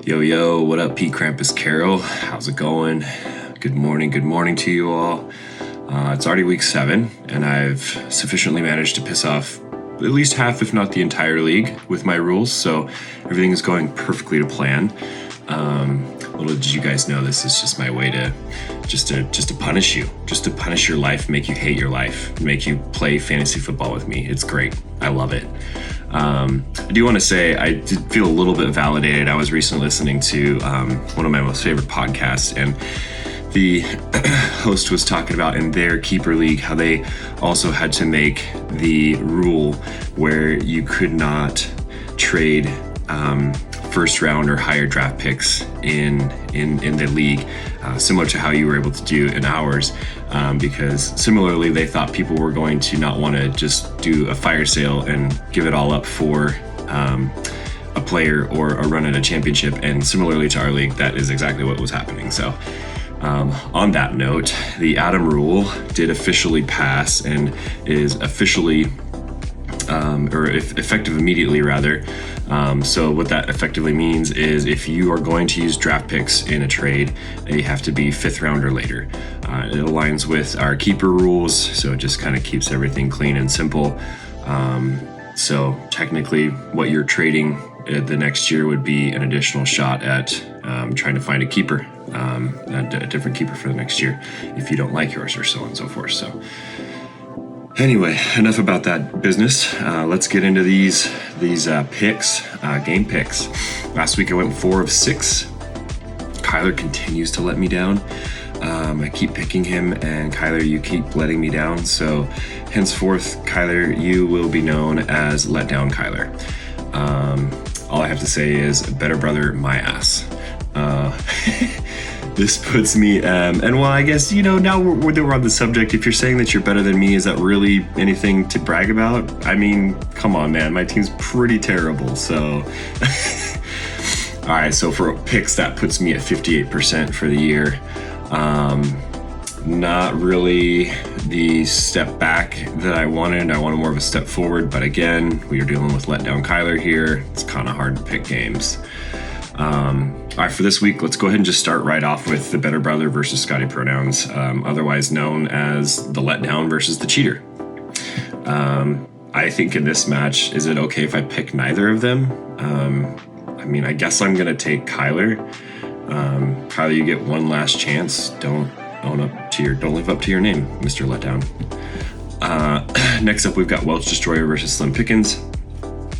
Yo, what up, P. Krampus Carol? How's it going? Good morning to you all. It's already week 7, and I've sufficiently managed to piss off at least half, if not the entire league, with my rules, so everything is going perfectly to plan. Little did you guys know, this is just my way to punish you, just to punish your life, make you hate your life, make you play fantasy football with me. It's great. I love it. I do want to say I did feel a little bit validated. I was recently listening to one of my most favorite podcasts, and the host was talking about in their keeper league how they also had to make the rule where you could not trade first round or higher draft picks in the league, similar to how you were able to do in ours, because similarly they thought people were going to not want to just do a fire sale and give it all up for a player or a run at a championship. And similarly to our league, that is exactly what was happening. So on that note, the Adam rule did officially pass and is officially effective immediately, rather. So what that effectively means is if you are going to use draft picks in a trade, they have to be 5th round or later. It aligns with our keeper rules, so it just kind of keeps everything clean and simple. So technically what you're trading the next year would be an additional shot at trying to find a keeper, a different keeper for the next year if you don't like yours, or so on and so forth. So anyway, enough about that business. Let's get into these picks, game picks. Last week I went 4 of 6. Kyler continues to let me down. I keep picking him, and Kyler, you keep letting me down. So henceforth, Kyler, you will be known as Letdown Kyler. All I have to say is, better brother, my ass. This puts me, and well, I guess, now we're on the subject. If you're saying that you're better than me, is that really anything to brag about? I mean, come on, man. My team's pretty terrible, so. All right, so for picks, that puts me at 58% for the year. Not really the step back that I wanted. I wanted more of a step forward, but again, we are dealing with letdown Kyler here. It's kind of hard to pick games. All right, for this week, let's go ahead and just start right off with the better brother versus Scotty pronouns, otherwise known as the letdown versus the cheater. I think in this match, is it okay if I pick neither of them? I guess I'm going to take Kyler. Kyler, you get one last chance. Don't live up to your name, Mr. Letdown. Next up, we've got Welch Destroyer versus Slim Pickens.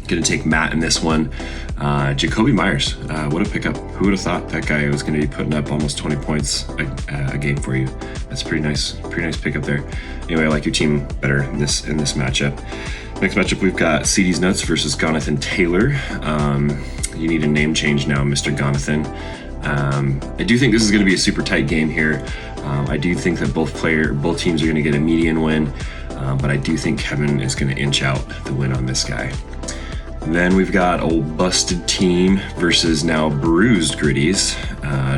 Gonna take Matt in this one. Jacoby Myers, what a pickup. Who would have thought that guy was going to be putting up almost 20 points a game for you? That's pretty nice pickup there. Anyway, I like your team better in this matchup. Next matchup, we've got CD's Nuts versus Gonathan Taylor. You need a name change now, Mr. Gonathan. I do think this is going to be a super tight game here. I do think that both teams are going to get a median win, but I do think Kevin is going to inch out the win on this guy. Then we've got old Busted Team versus now Bruised Gritties.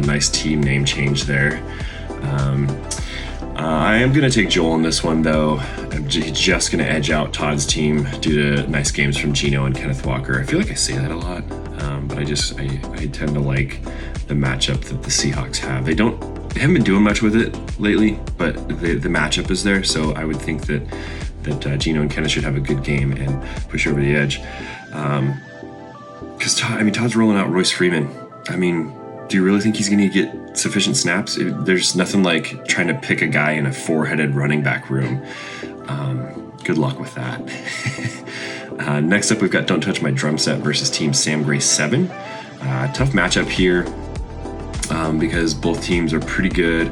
Nice team name change there. I am going to take Joel in this one, though. I'm just going to edge out Todd's team due to nice games from Gino and Kenneth Walker. I feel like I say that a lot, but I tend to like the matchup that the Seahawks have. They haven't been doing much with it lately, but the matchup is there, so I would think that Gino and Kenneth should have a good game and push over the edge. Because Todd's rolling out Royce Freeman. Do you really think he's going to get sufficient snaps? There's nothing like trying to pick a guy in a 4-headed running back room. Good luck with that. Next up, we've got Don't Touch My Drum Set versus Team Sam Gray 7. Tough matchup here because both teams are pretty good.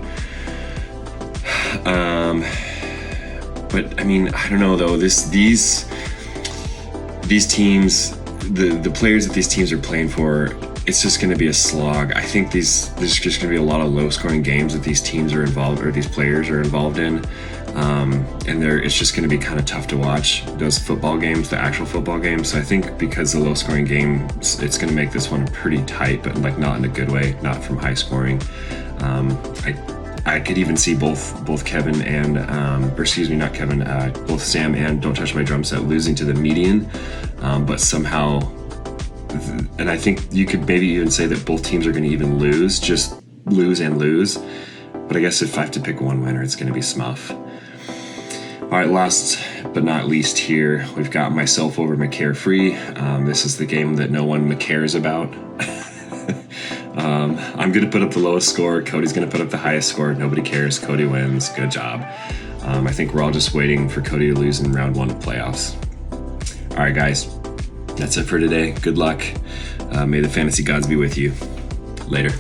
But I don't know though. These teams, the players that these teams are playing for, it's just going to be a slog. I think there's just going to be a lot of low-scoring games that these teams are involved, or these players are involved in, and it's just going to be kind of tough to watch those football games, the actual football games. So I think because the low-scoring game, it's going to make this one pretty tight, but not in a good way, not from high scoring. I could even see both Kevin and, not Kevin, both Sam and Don't Touch My Drum Set losing to the median, but somehow And I think you could maybe even say that both teams are going to even lose, just lose and lose. But I guess if I have to pick one winner, it's going to be Smuff. All right, last but not least here, we've got myself over McCarefree. This is the game that no one cares about. I'm going to put up the lowest score. Cody's going to put up the highest score. Nobody cares. Cody wins. Good job. I think we're all just waiting for Cody to lose in round 1 of playoffs. All right, guys. That's it for today. Good luck. May the fantasy gods be with you. Later.